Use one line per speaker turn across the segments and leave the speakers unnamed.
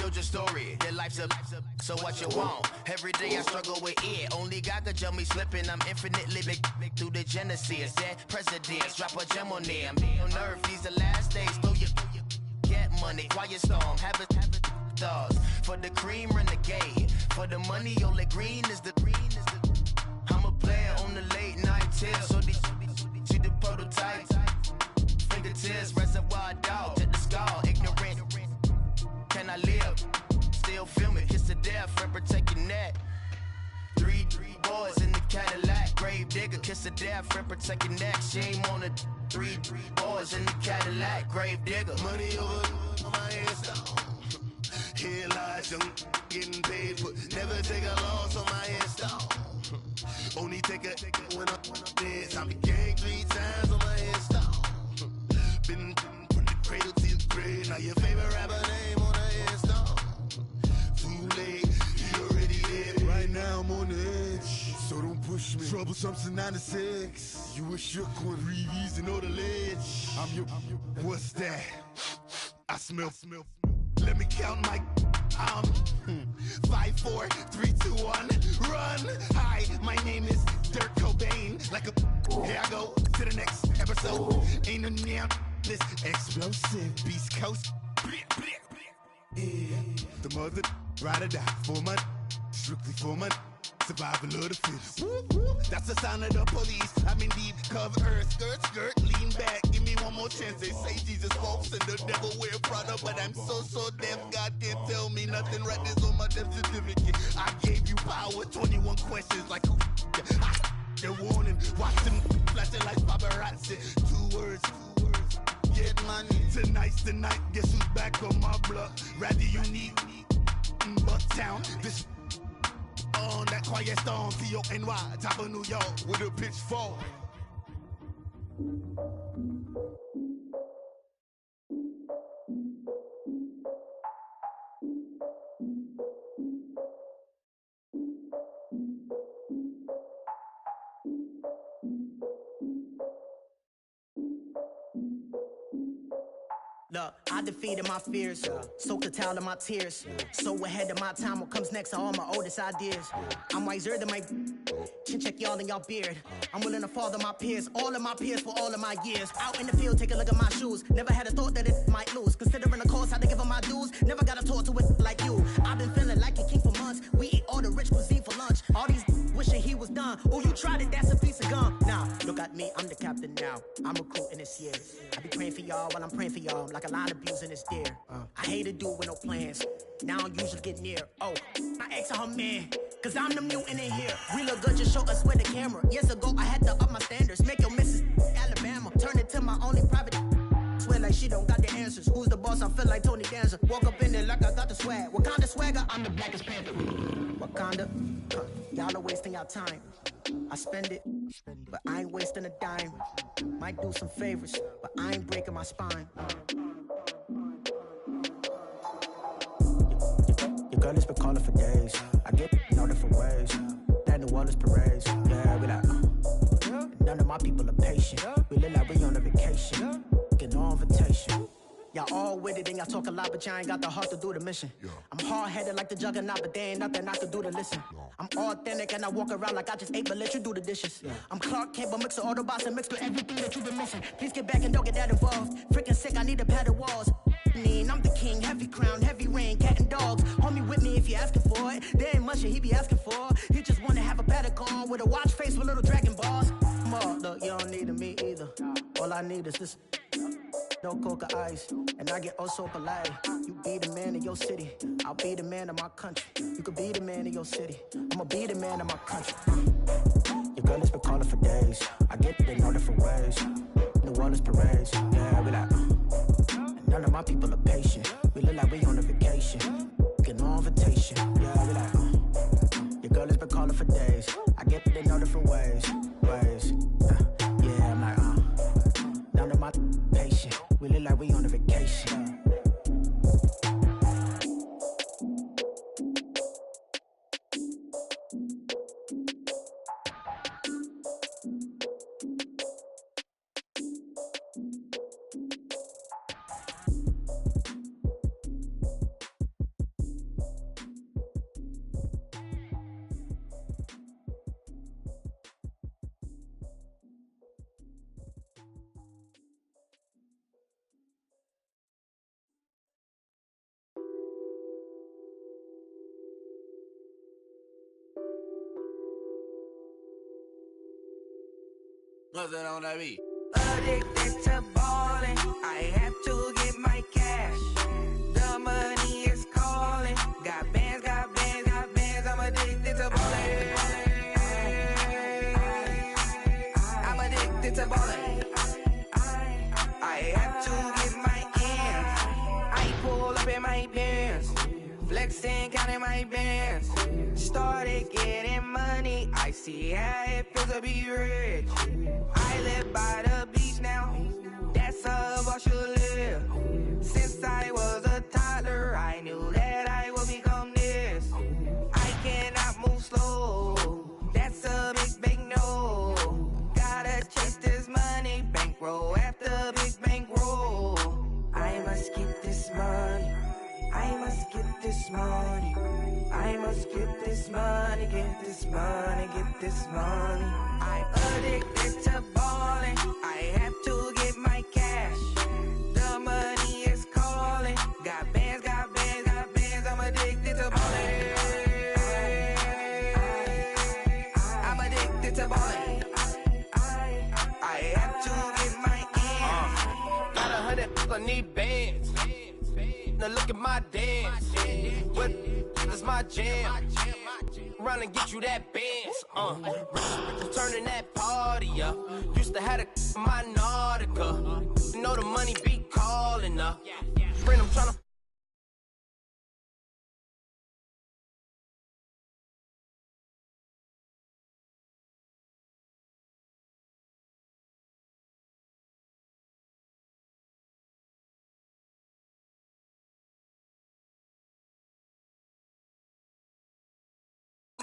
Showed your story, your life's a so what you want? Every day I struggle with it. Only God could jump me slipping. I'm infinitely big through the Genesis. Dead presidents, drop a gem on them. On earth, these the last days. Throw your get money, quiet storm, have it thoughts. For the cream, renegade. For the money, only green is the I'm a player on the late night tip. So these the prototype. Fingertips, reservoir dog, to the skull, ignorant. Can I live? Still film it, kiss to death, friend protect your neck. Three boys in the Cadillac, grave digger, kiss to death, friend protect your neck. Shame on the three boys in the Cadillac, grave digger.
Money over my headstone. Here lies young, getting paid, but never take a loss on my headstone. Only take a when I'm dead. Time to gang 3 times on my headstone. Been from the cradle to the grave. Now your favorite rapper name on the headstone. Too late, you already dead. Right now I'm on the edge, so don't push me. Troublesome to 96. You a shook one, breathe and know the ledge. I'm your. What's that? I smell. Let me count my. 5, 4, 3, 2, 1, run. Hi, my name is Dirk Cobain. Like a here I go to the next episode. Ain't no damn this explosive Beast Coast. Yeah. The mother ride or die for my strictly for my survival of the fittest. That's the sound of the police. I'm in deep cover earth, skirt, lean back. Give me one more chance. They say Jesus walks and the devil wear Prada, but I'm so deaf. God can't tell me nothing. Right this on my death certificate. I gave you power. 21 questions like who? They're warning. Watch them flashing like paparazzi. 2 words. Get money. Tonight's the night. Guess who's back on my block? Rather unique. Bucktown. This. On that quiet storm, T-O-N-Y, top of New York, with a pitchfork.
Look, I defeated my fears, soaked a towel in my tears. So ahead of my time, what comes next are all my oldest ideas. I'm wiser than my chin check y'all in y'all beard. I'm willing to father my peers, all of my peers for all of my years. Out in the field, take a look at my shoes. Never had a thought that it might lose. Considering the cost, I had to give them my dues. Never got a talk to it like you. I've been feeling like a king for months. We eat all the rich cuisine for lunch. All these wishing he was done. Oh, you tried it, that's a piece of gum. Nah, look at me, I'm the captain now. I'm recruiting this year. I be praying for y'all while I'm praying for y'all. Like a line of abusing this deer. I hate to do it with no plans. Now I usually get near. Oh, I ask her man, cause I'm the mutant in here. We look good, just show us where the camera. Years ago, I had to up my standards. Make your missus Alabama. Turn it to my only private. Swear like she don't got the answers. Who's the boss? I feel like Tony Danza. Walk up in there like I got the swag. What kind of swagger? I'm the blackest panther. Wakanda, y'all are wasting your time. I spend it, but I ain't wasting a dime. Might do some favors, but I ain't breaking my spine. Your girl has been calling for days. I get in all different ways. That New Orleans parades. Yeah, we like, none of my people are patient. We look like we on a vacation. Get no invitation. Y'all all with it and y'all talk a lot, but y'all ain't got the heart to do the mission. I'm hard-headed like the juggernaut, but there ain't nothing I can do to listen. I'm authentic and I walk around like I just ate, but let you do the dishes. I'm Clark Kent, but mix the Autobots and mix with everything that you've been missing. Please get back and don't get that involved. Freaking sick, I need a padded walls. I'm the king, heavy crown, heavy rain, cat and dogs. Homie with me if you're asking for it. There ain't much that he be asking for. He just wanna have a paddock on with a watch face with little dragon balls. Look, you don't need me either. All I need is this. No coca ice, and I get oh so polite. You be the man of your city, I'll be the man of my country. You could be the man of your city, I'ma be the man of my country. Your girl has been calling for days. I get it in all different ways. New Orleans parades, yeah, we like. None of my people are patient. We look like we on a vacation. Get no invitation, yeah, we like. Your girl has been calling for days. I get it in all different ways. Yeah, I'm like, none of my patient. We look like we on a vacation.
What's that on that beat?
Addicted to ballin', I have to get my cash. The money is calling. Got bands, I'm addicted to ballin'. I'm addicted to ballin'. I have to get my ends. I pull up in my pants, flexing, counting my bands. Started getting money, I see how it feels to be rich. I live by the beach now, that's how I should live. Since I was a toddler, I knew that I would become this. I cannot move slow, that's a big no. Gotta chase this money, bankroll after big bankroll. I must get this money, I must get this money. I must get this money, get this money, get this money. I'm addicted to ballin', I have to get my cash. The money is calling. Got bands, I'm addicted to ballin'. I'm addicted to ballin'. I have to get my ends.
Got 100, I need bands. Now look at my dance. What is my jam? Run and get you that bands. Turning that party up. Used to have a my Nautica. You know the money be calling up. Friend, I'm tryna.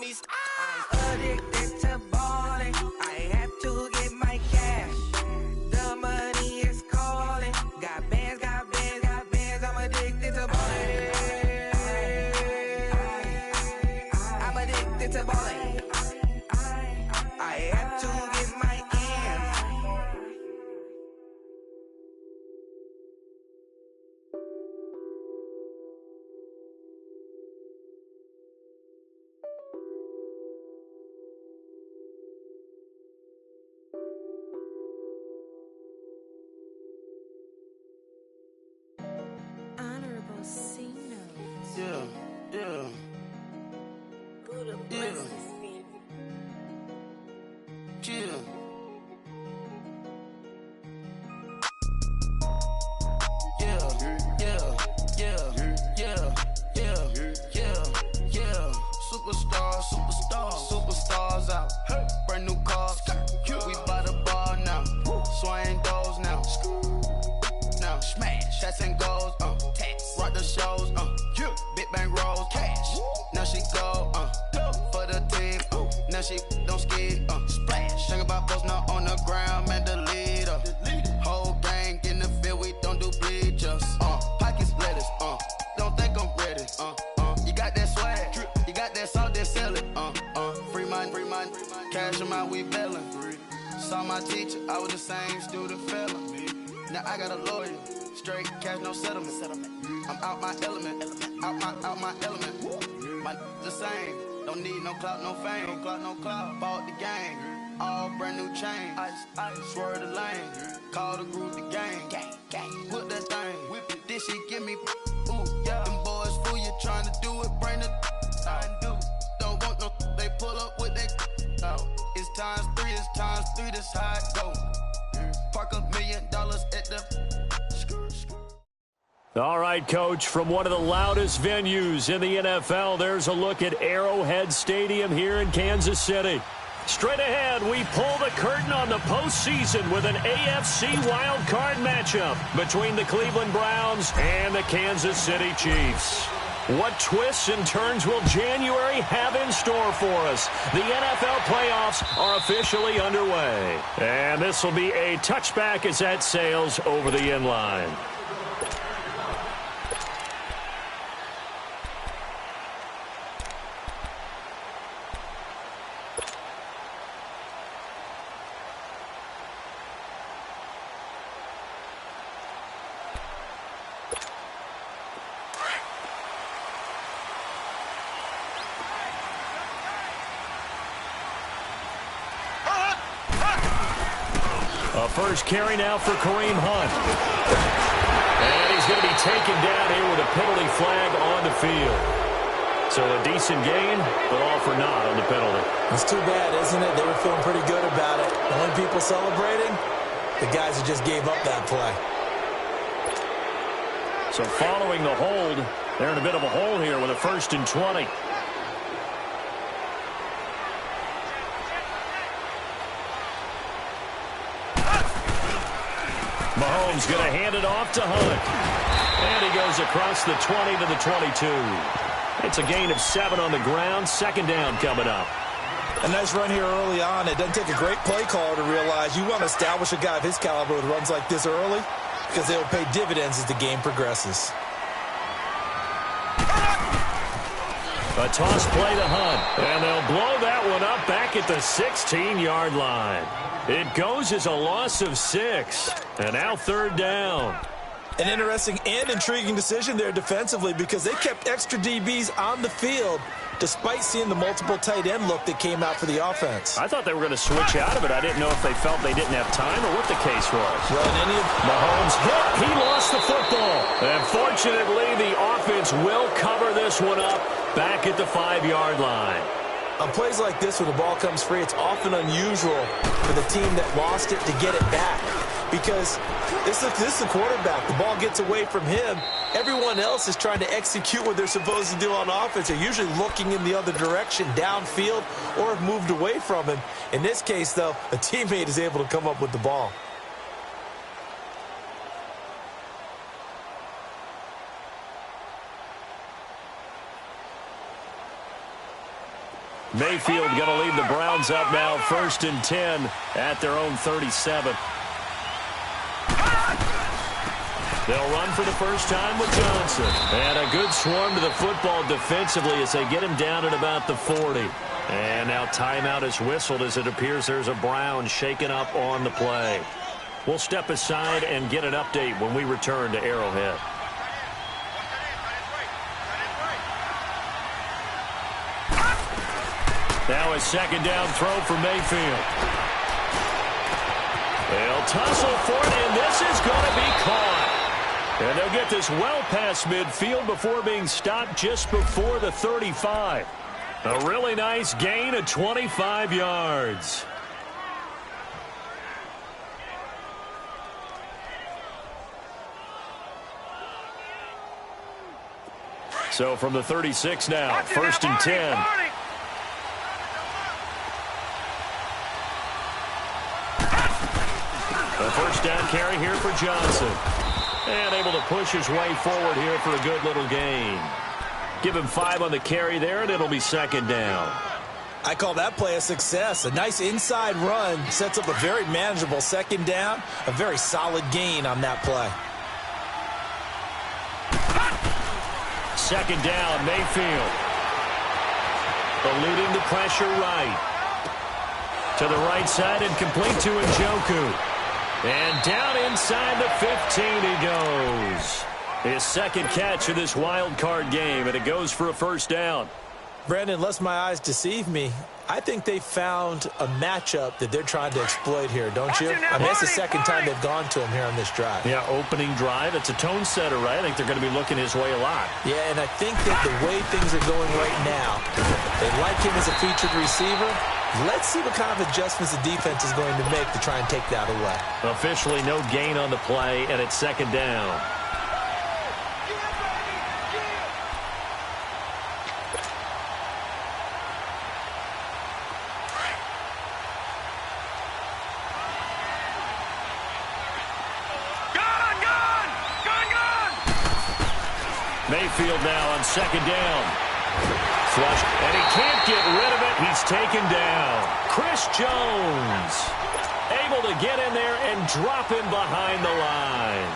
I'm addicted to ballin', I have to get my cash. The money is calling. Got bands, I'm addicted to ballin'. I'm addicted to ballin'. I have to get my ends.
Honorable C notes.
Yeah.
Buddha
Yeah.
blesses me.
Chill. Yeah. Superstars out. Brand new cars. We by the bar now. Swaying doors now. Now smash. Shots and goals. Rock the shows. Big bang rolls. Cash. Now she go. For the team. Now she don't ski. Splash. Think about post now on the ground. Man, the leader. Whole gang in the field. We don't do bleachers. Pockets lettuce. Don't think I'm ready. You got that swag. You got that salt, then sell it. Free mind. Cash 'em out, we bailin'. Saw my teacher, I was the same student fella. Now I got a lawyer. Straight cash, no settlement. I'm out my element. Out my element. My the same. Don't need no clout, no fame. No clout. Bought the game. All brand new chain. I swerve the lane. Call the group the gang. Whip that thing. Whip it. This shit give me. Ooh, yeah. Them boys fool you trying to do it. Bring the. I do. Don't want no. They pull up with they. Out. It's times three. This how it go. Park $1 million at the.
All right, Coach, from one of the loudest venues in the NFL, there's a look at Arrowhead Stadium here in Kansas City. Straight ahead, we pull the curtain on the postseason with an AFC wildcard matchup between the Cleveland Browns and the Kansas City Chiefs. What twists and turns will January have in store for us? The NFL playoffs are officially underway. And this will be a touchback as that sails over the end line. first carry now for Kareem Hunt. And he's going to be taken down here with a penalty flag on the field. So a decent gain, but all for naught on the penalty.
It's too bad, isn't it? They were feeling pretty good about it. The only people celebrating, the guys who just gave up that play.
So following the hold, they're in a bit of a hole here with a 1st and 20. Mahomes going to hand it off to Hunt. And he goes across the 20 to the 22. It's a gain of 7 on the ground. 2nd down coming up.
A nice run here early on. It doesn't take a great play caller to realize you want to establish a guy of his caliber with runs like this early because they will pay dividends as the game progresses.
A toss play to Hunt. And they'll blow that one up back at the 16-yard line. It goes as a loss of 6. And now 3rd down.
An interesting and intriguing decision there defensively because they kept extra DBs on the field despite seeing the multiple tight end look that came out for the offense.
I thought they were going to switch out of it. I didn't know if they felt they didn't have time or what the case was.
Well,
Mahomes hit. He lost the football. And fortunately, the offense will cover this one up back at the 5-yard line.
On plays like this, when the ball comes free, it's often unusual for the team that lost it to get it back. Because this is the quarterback. The ball gets away from him. Everyone else is trying to execute what they're supposed to do on offense. They're usually looking in the other direction, downfield, or have moved away from him. In this case, though, a teammate is able to come up with the ball.
Mayfield going to lead the Browns up now, 1st and 10 at their own 37. They'll run for the first time with Johnson. And a good swarm to the football defensively as they get him down at about the 40. And now timeout is whistled as it appears there's a Brown shaken up on the play. We'll step aside and get an update when we return to Arrowhead. Now a 2nd down throw for Mayfield. They'll tussle for it, and this is going to be caught. And they'll get this well past midfield before being stopped just before the 35. A really nice gain of 25 yards. So from the 36 now, 1st and 10. A 1st down carry here for Johnson. And able to push his way forward here for a good little gain. Give him 5 on the carry there, and it'll be 2nd down.
I call that play a success. A nice inside run sets up a very manageable 2nd down. A very solid gain on that play.
2nd down, Mayfield. Eluding the pressure right. To the right side and complete to Njoku. And down inside the 15 he goes. His 2nd catch of this wild card game, and it goes for a 1st down.
Brandon, unless my eyes deceive me, I think they found a matchup that they're trying to exploit here, don't you? I mean, it's the 2nd time they've gone to him here on this drive.
Yeah, opening drive. It's a tone setter, right? I think they're going to be looking his way a lot.
Yeah, and I think that the way things are going right now, they like him as a featured receiver. Let's see what kind of adjustments the defense is going to make to try and take that away.
Officially no gain on the play, and it's 2nd down. Mayfield now on 2nd down. Flush, and he can't get rid of it. He's taken down. Chris Jones able to get in there and drop him behind the line.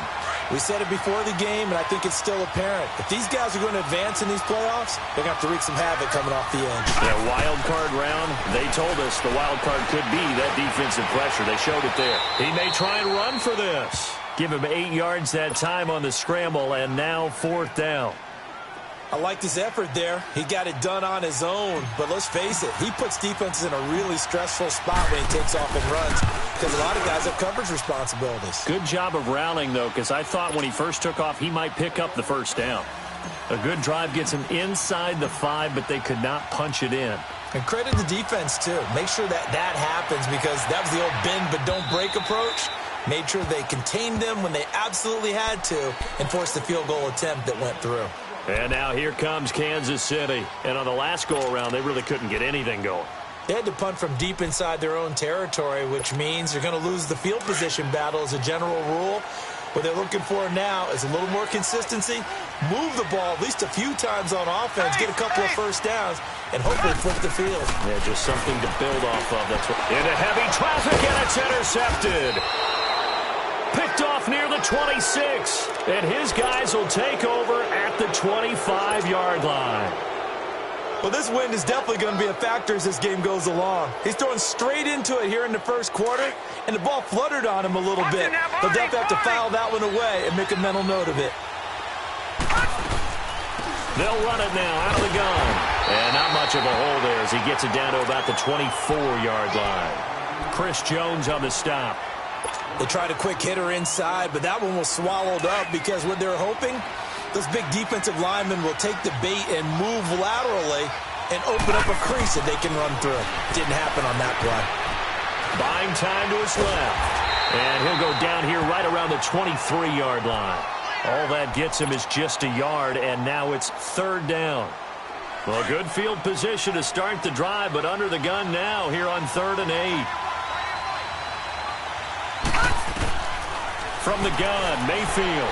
We said it before the game, and I think it's still apparent. If these guys are going to advance in these playoffs, they're going to have to wreak some havoc coming off the edge.
Yeah, wild card round, they told us the wild card could be that defensive pressure. They showed it there. He may try and run for this. Give him 8 yards that time on the scramble, and now 4th down.
I liked his effort there. He got it done on his own. But let's face it, he puts defenses in a really stressful spot when he takes off and runs because a lot of guys have coverage responsibilities.
Good job of rallying, though, because I thought when he first took off, he might pick up the first down. A good drive gets him inside the 5, but they could not punch it in.
And credit the defense, too. Make sure that happens because that was the old bend but don't break approach. Made sure they contained them when they absolutely had to and forced the field goal attempt that went through.
And now here comes Kansas City. And on the last go-around, they really couldn't get anything going.
They had to punt from deep inside their own territory, which means you're going to lose the field position battle as a general rule. What they're looking for now is a little more consistency, move the ball at least a few times on offense, get a couple of first downs, and hopefully flip the field.
Yeah, just something to build off of. That's what. Into heavy traffic, and it's intercepted. Picked off near the 26, and his guys will take over at the 25-yard line.
Well, this wind is definitely going to be a factor as this game goes along. He's throwing straight into it here in the first quarter, and the ball fluttered on him a little bit. He'll definitely have to foul that one away and make a mental note of it.
They'll run it now out of the gun. And not much of a hole there as he gets it down to about the 24-yard line. Chris Jones on the stop.
They tried a quick hitter inside, but that one was swallowed up because what they're hoping, those big defensive linemen will take the bait and move laterally and open up a crease that they can run through. Didn't happen on that play.
Buying time to his left. And he'll go down here right around the 23-yard line. All that gets him is just a yard, and now it's third down. Well, good field position to start the drive, but under the gun now here on 3rd and 8. From the gun, Mayfield.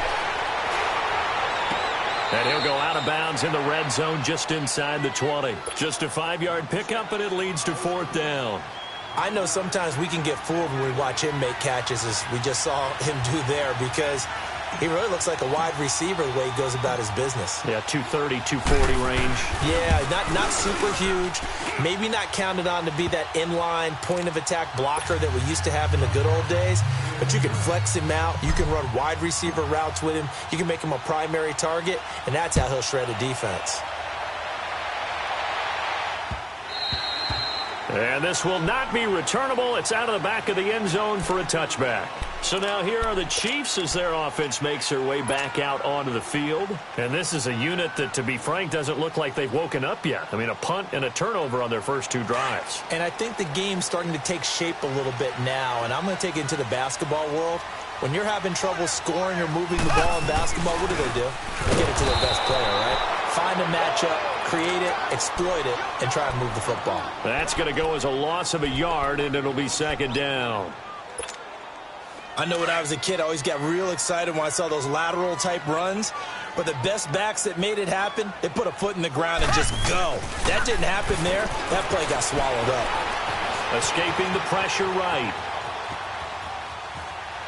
And he'll go out of bounds in the red zone just inside the 20. Just a 5-yard pickup, and it leads to 4th down.
I know sometimes we can get fooled when we watch him make catches, as we just saw him do there, because he really looks like a wide receiver the way he goes about his business.
Yeah, 230, 240 range.
Yeah, not super huge. Maybe not counted on to be that inline point-of-attack blocker that we used to have in the good old days. But you can flex him out. You can run wide receiver routes with him. You can make him a primary target, and that's how he'll shred a defense.
And this will not be returnable. It's out of the back of the end zone for a touchback. So now here are the Chiefs as their offense makes their way back out onto the field. And this is a unit that, to be frank, doesn't look like they've woken up yet. I mean, a punt and a turnover on their first 2 drives.
And I think the game's starting to take shape a little bit now. And I'm going to take it into the basketball world. When you're having trouble scoring or moving the ball in basketball, what do? They get it to their best player, right? Find a matchup, create it, exploit it, and try and move the football.
That's going to go as a loss of a yard, and it'll be 2nd down.
I know when I was a kid, I always got real excited when I saw those lateral-type runs. But the best backs that made it happen, they put a foot in the ground and just go. That didn't happen there. That play got swallowed up.
Escaping the pressure right.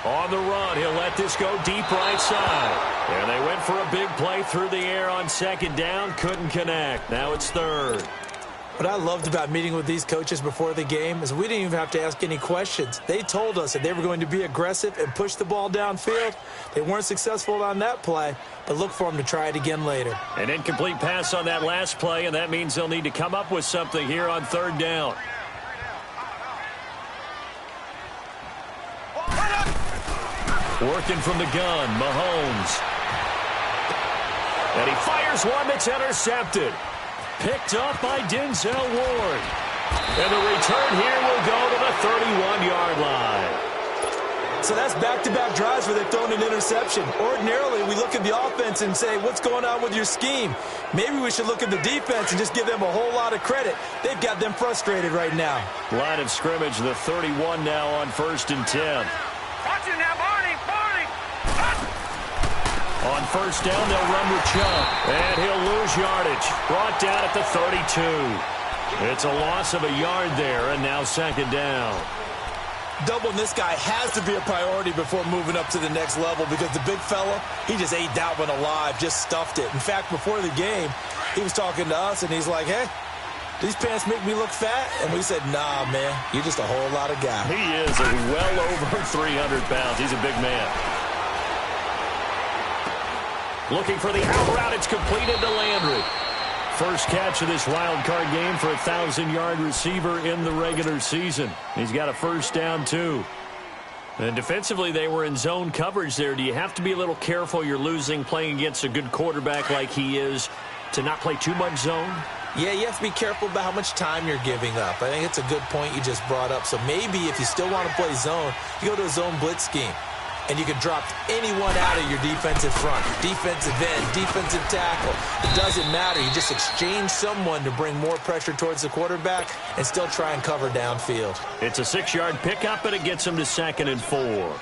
On the run, he'll let this go deep right side. And they went for a big play through the air on 2nd down. Couldn't connect. Now it's 3rd.
What I loved about meeting with these coaches before the game is we didn't even have to ask any questions. They told us that they were going to be aggressive and push the ball downfield. They weren't successful on that play, but look for them to try it again later.
An incomplete pass on that last play, and that means they'll need to come up with something here on 3rd down. Working from the gun, Mahomes. And he fires one that's intercepted. Picked up by Denzel Ward. And the return here will go to the 31-yard line.
So that's back-to-back drives where they've thrown an interception. Ordinarily, we look at the offense and say, what's going on with your scheme? Maybe we should look at the defense and just give them a whole lot of credit. They've got them frustrated right now.
Line of scrimmage, the 31 now on 1st and 10.
Watch it now, Barney!
On 1st down, they'll run with Chubb. And he'll lose yardage. Brought down at the 32. It's a loss of a yard there, and now 2nd down.
Doubling this guy has to be a priority before moving up to the next level because the big fella, he just ate that one alive, just stuffed it. In fact, before the game, he was talking to us, and he's like, hey, these pants make me look fat? And we said, nah, man, you're just a whole lot of guy.
He is well over 300 pounds. He's a big man. Looking for the out route. It's completed to Landry. First catch of this wild card game for a 1,000-yard receiver in the regular season. He's got a first down, too. And defensively, they were in zone coverage there. Do you have to be a little careful you're losing playing against a good quarterback like he is to not play too much zone?
Yeah, you have to be careful about how much time you're giving up. I think it's a good point you just brought up. So maybe if you still want to play zone, you go to a zone blitz scheme. And you can drop anyone out of your defensive front, defensive end, defensive tackle. It doesn't matter. You just exchange someone to bring more pressure towards the quarterback and still try and cover downfield.
It's a 6-yard pickup, and it gets him to 2nd and 4.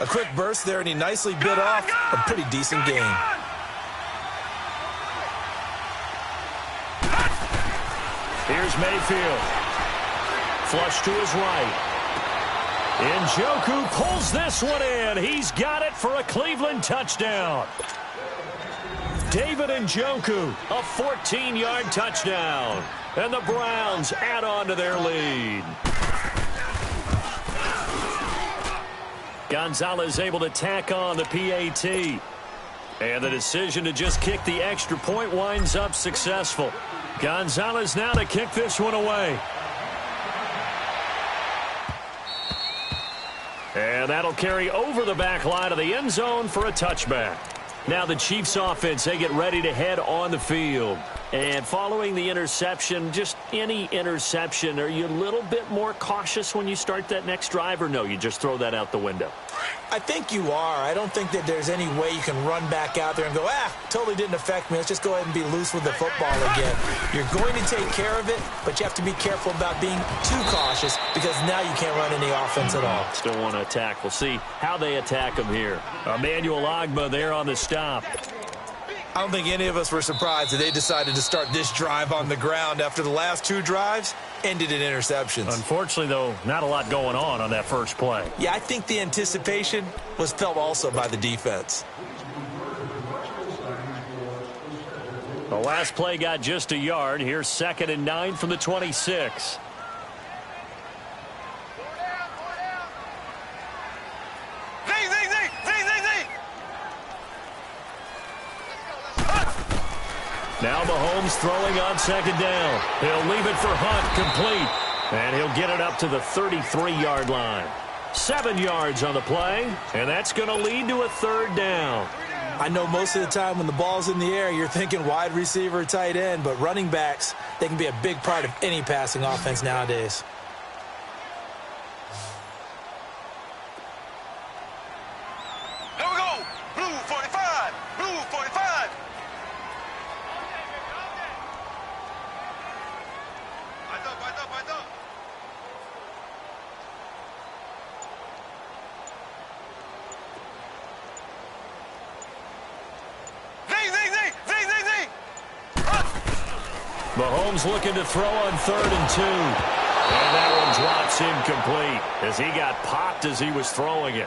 A quick burst there, and he nicely bit off a pretty decent gain.
Here's Mayfield. Flush to his right. Njoku pulls this one in. He's got it for a Cleveland touchdown. David Njoku, a 14-yard touchdown. And the Browns add on to their lead. Gonzalez able to tack on the PAT. And the decision to just kick the extra point winds up successful. Gonzalez now to kick this one away. And that'll carry over the back line of the end zone for a touchback. Now the Chiefs offense, they get ready to head on the field. And following the interception, just any interception, are you a little bit more cautious when you start that next drive, or no, you just throw that out the window?
I think you are. I don't think that there's any way you can run back out there and go, totally didn't affect me. Let's just go ahead and be loose with the football again. You're going to take care of it, but you have to be careful about being too cautious because now you can't run any offense at all.
Still want to attack. We'll see how they attack him here. Emmanuel Ogbah there on the stop.
I don't think any of us were surprised that they decided to start this drive on the ground after the last 2 drives ended in interceptions.
Unfortunately, though, not a lot going on that first play.
Yeah, I think the anticipation was felt also by the defense.
The last play got just a yard. Here's 2nd and 9 from the 26. Now Mahomes throwing on 2nd down. He'll leave it for Hunt, complete. And he'll get it up to the 33-yard line. 7 yards on the play, and that's going to lead to a 3rd down.
I know most of the time when the ball's in the air, you're thinking wide receiver, tight end, but running backs, they can be a big part of any passing offense nowadays.
Here we go. Blue 45. Blue 45. Right up.
Mahomes looking to throw on 3rd and 2. And that one drops incomplete as he got popped as he was throwing it.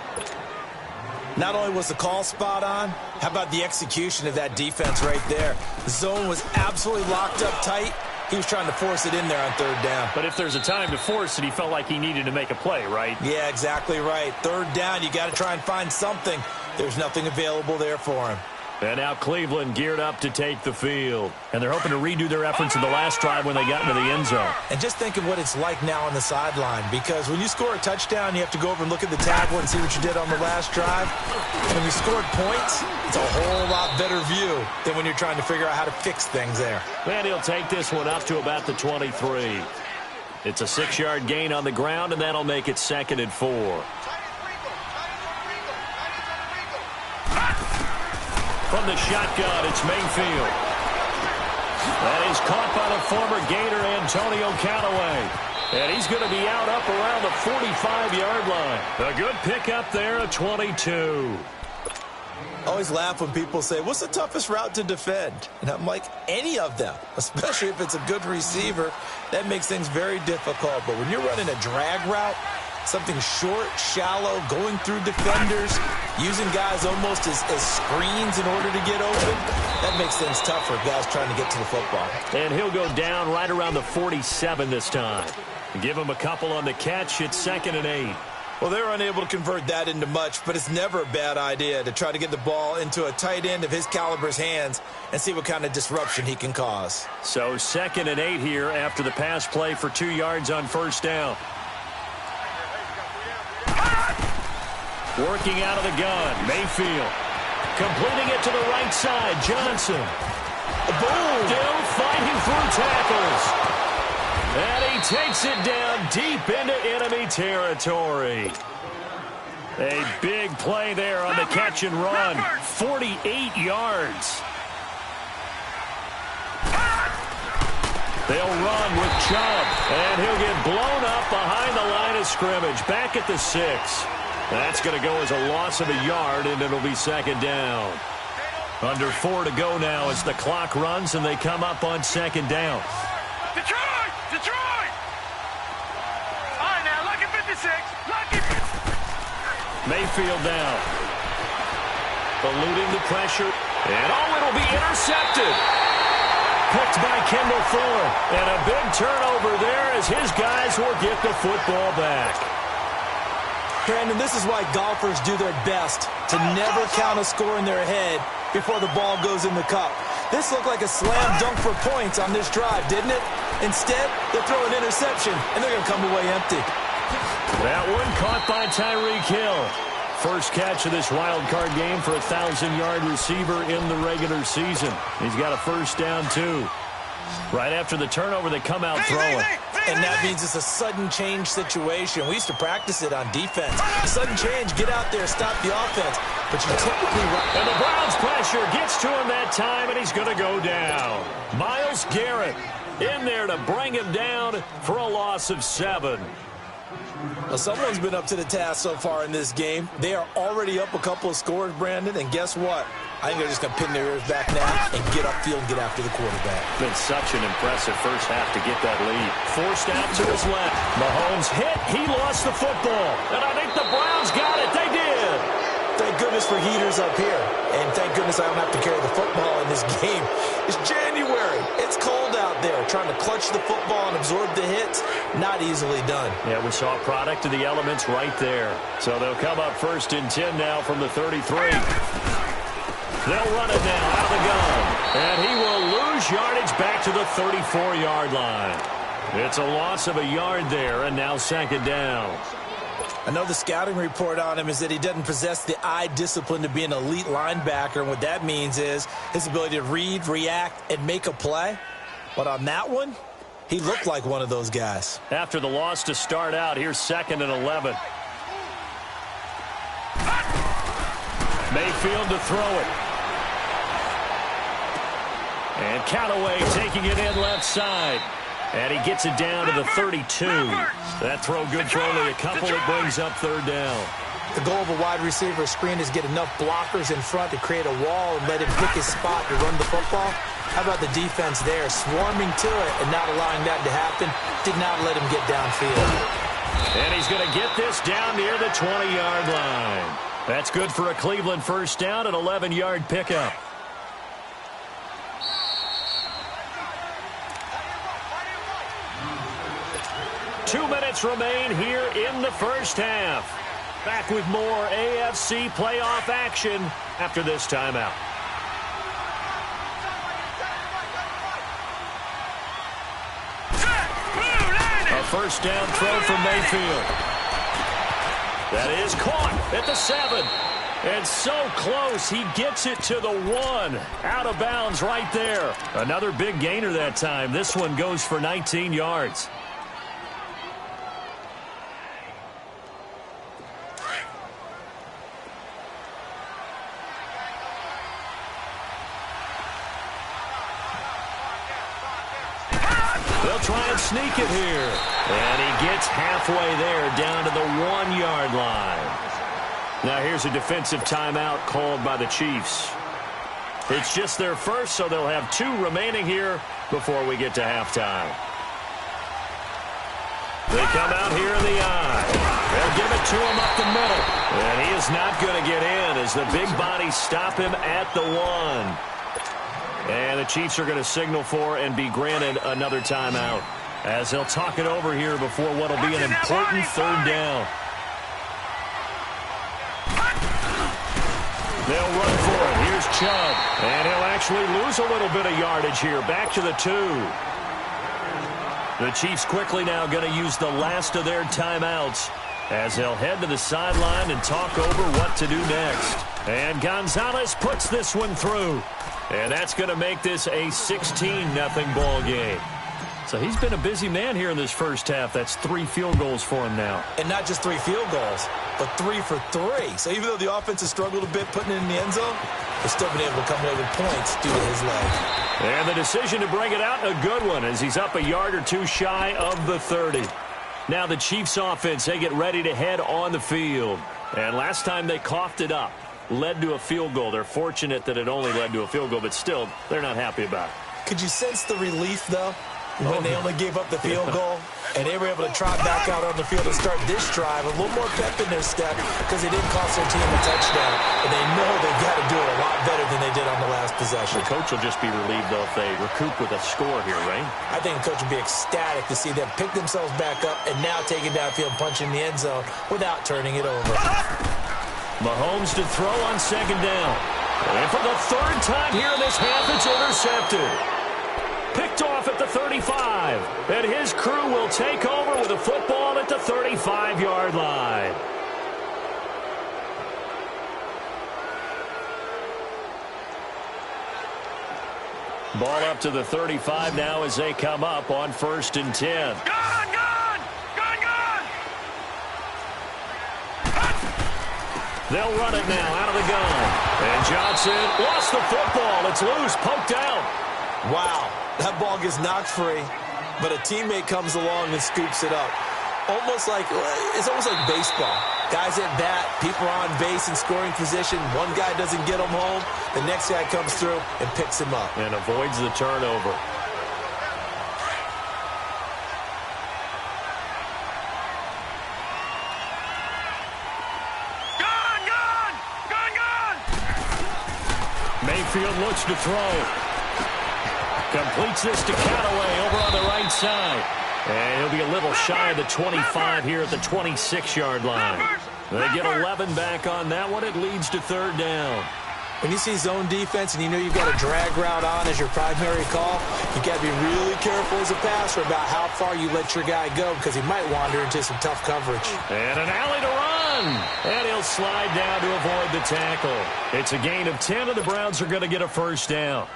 Not only was the call spot on, how about the execution of that defense right there? The zone was absolutely locked up tight. He was trying to force it in there on 3rd down.
But if there's a time to force it, he felt like he needed to make a play, right?
Yeah, exactly right. 3rd down, you got to try and find something. There's nothing available there for him.
And now Cleveland geared up to take the field. And they're hoping to redo their efforts in the last drive when they got into the end zone.
And just think of what it's like now on the sideline. Because when you score a touchdown, you have to go over and look at the tackle and see what you did on the last drive. And when you scored points, it's a whole lot better view than when you're trying to figure out how to fix things there.
And he'll take this one up to about the 23. It's a 6-yard gain on the ground, and that'll make it 2nd and 4. From the shotgun, it's Mayfield. That is caught by the former Gator, Antonio Callaway. And he's going to be out up around the 45-yard line. A good pickup there, a 22.
I always laugh when people say, what's the toughest route to defend? And I'm like, any of them, especially if it's a good receiver. That makes things very difficult. But when you're running a drag route, something short, shallow, going through defenders, using guys almost as screens in order to get open, that makes things tough for guys trying to get to the football.
And he'll go down right around the 47 this time. Give him a couple on the catch. It's 2nd and 8.
Well, they were unable to convert that into much, but it's never a bad idea to try to get the ball into a tight end of his caliber's hands and see what kind of disruption he can cause.
So 2nd and 8 here after the pass play for 2 yards on first down. Working out of the gun, Mayfield. Completing it to the right side, Johnson. Boom! Still fighting through tackles. And he takes it down deep into enemy territory. A big play there on the catch and run. 48 yards. They'll run with Chubb. And he'll get blown up behind the line of scrimmage. Back at the 6. That's going to go as a loss of a yard, and it'll be 2nd down. Under 4 to go now as the clock runs, and they come up on 2nd down.
Detroit! Detroit! All right, now, lock it 56. Lock it.
Mayfield down. Eluding the pressure. And, it'll be intercepted. Picked by Kendall Thorne. And a big turnover there as his guys will get the football back.
Brandon, this is why golfers do their best to never count a score in their head before the ball goes in the cup. This looked like a slam dunk for points on this drive, didn't it? Instead, they throw an interception, and they're going to come away empty.
That one caught by Tyreek Hill. First catch of this wild card game for a 1,000-yard receiver in the regular season. He's got a first down, too. Right after the turnover, they come out throwing.
And that means it's a sudden change situation. We used to practice it on defense. Sudden change, get out there, stop the offense. But you typically run.
And the Browns pressure gets to him that time, and he's going to go down. Myles Garrett in there to bring him down for a loss of 7.
Well, someone's been up to the task so far in this game. They are already up a couple of scores, Brandon, and guess what? I think they're just going to pin their ears back now and get upfield and get after the quarterback.
Been such an impressive first half to get that lead. Forced out to his left. Mahomes hit. He lost the football. And I think the Browns got it. They did.
Thank goodness for heaters up here. And thank goodness I don't have to carry the football in this game. It's January. It's cold out there. Trying to clutch the football and absorb the hits, not easily done.
Yeah, we saw a product of the elements right there. So they'll come up 1st and 10 now from the 33. They'll run it now out of the gun. And he will lose yardage back to the 34-yard line. It's a loss of a yard there, and now 2nd down.
I know the scouting report on him is that he doesn't possess the eye discipline to be an elite linebacker, and what that means is his ability to read, react, and make a play. But on that one, he looked like one of those guys.
After the loss to start out, here's 2nd and 11. Mayfield to throw it. And Callaway taking it in left side. And he gets it down to the 32. That throw good for only a couple. It brings up 3rd down.
The goal of a wide receiver screen is get enough blockers in front to create a wall and let him pick his spot to run the football. How about the defense there, swarming to it and not allowing that to happen? Did not let him get downfield.
And he's going to get this down near the 20-yard line. That's good for a Cleveland first down, an 11-yard pickup. Two minutes remain here in the first half. Back with more AFC playoff action after this timeout. A first down throw from Mayfield. That is caught at the 7. And so close, he gets it to the 1. Out of bounds right there. Another big gainer that time. This one goes for 19 yards. They'll try and sneak it here. And he gets halfway there down to the 1-yard line. Now here's a defensive timeout called by the Chiefs. It's just their first, so they'll have 2 remaining here before we get to halftime. They come out here in the eye. They'll give it to him up the middle. And he is not going to get in as the big bodies stop him at the 1. And the Chiefs are going to signal for and be granted another timeout as they'll talk it over here before what will be an important 3rd down. They'll run for it. Here's Chubb. And he'll actually lose a little bit of yardage here. Back to the 2. The Chiefs quickly now going to use the last of their timeouts as they'll head to the sideline and talk over what to do next. And Gonzalez puts this one through. And that's going to make this a 16-0 ball game. So he's been a busy man here in this first half. That's 3 field goals for him now.
And not just 3 field goals, but 3 for 3. So even though the offense has struggled a bit putting it in the end zone, they've still been able to come away with points due to his leg.
And the decision to bring it out, a good one, as he's up a yard or 2 shy of the 30. Now the Chiefs offense, they get ready to head on the field. And last time they coughed it up, led to a field goal. They're fortunate that it only led to a field goal, but still, they're not happy about it.
Could you sense the relief, though, when they only gave up the field goal and they were able to trot back out on the field and start this drive, a little more pep in their step because they didn't cost their team a touchdown, and they know they've got to do it a lot better than they did on the last possession.
The coach will just be relieved, though, if they recoup with a score here, right?
I think the coach will be ecstatic to see them pick themselves back up and now take it downfield, punch in the end zone without turning it over.
Mahomes to throw on 2nd down. And for the 3rd time here in this half, it's intercepted. Picked off at the 35. And his crew will take over with a football at the 35-yard line. Ball up to the 35 now as they come up on 1st and 10.
Gone!
They'll run it now out of the gun. And Johnson lost the football. It's loose, poked out.
Wow, that ball gets knocked free, but a teammate comes along and scoops it up. It's almost like baseball. Guys at bat, people are on base in scoring position. One guy doesn't get him home. The next guy comes through and picks him up.
And avoids the turnover. Mayfield looks to throw. Completes this to Callaway over on the right side. And he'll be a little shy of the 25 here at the 26-yard line. They get 11 back on that one. It leads to 3rd down.
When you see zone defense and you know you've got a drag route on as your primary call, you got to be really careful as a passer about how far you let your guy go because he might wander into some tough coverage.
And an alley to run. And he'll slide down to avoid the tackle. It's a gain of 10, and the Browns are going to get a 1st down.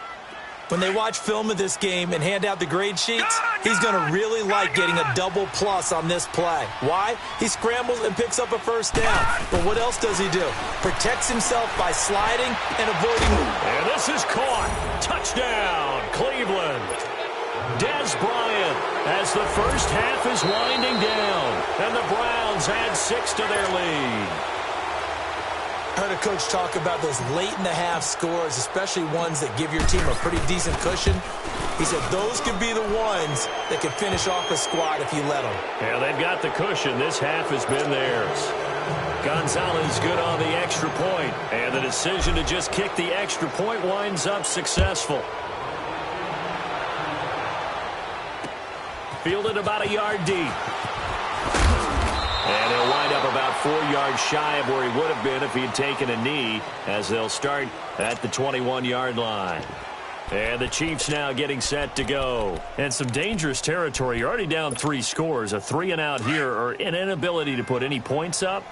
When they watch film of this game and hand out the grade sheets, he's going to really like getting a double plus on this play. Why? He scrambles and picks up a 1st down. But what else does he do? Protects himself by sliding and avoiding.
And this is caught. Touchdown, Cleveland. Dez Bryant as the first half is winding down. And the Browns add 6 to their lead.
I heard a coach talk about those late-in-the-half scores, especially ones that give your team a pretty decent cushion. He said those could be the ones that can finish off a squad if you let them.
Yeah, they've got the cushion. This half has been theirs. Gonzalez good on the extra point, and the decision to just kick the extra point winds up successful. Fielded about a yard deep. And he'll wind up about 4 yards shy of where he would have been if he had taken a knee, as they'll start at the 21-yard line. And the Chiefs now getting set to go. And some dangerous territory. You're already down 3 scores. A 3-and-out here, or an inability to put any points up.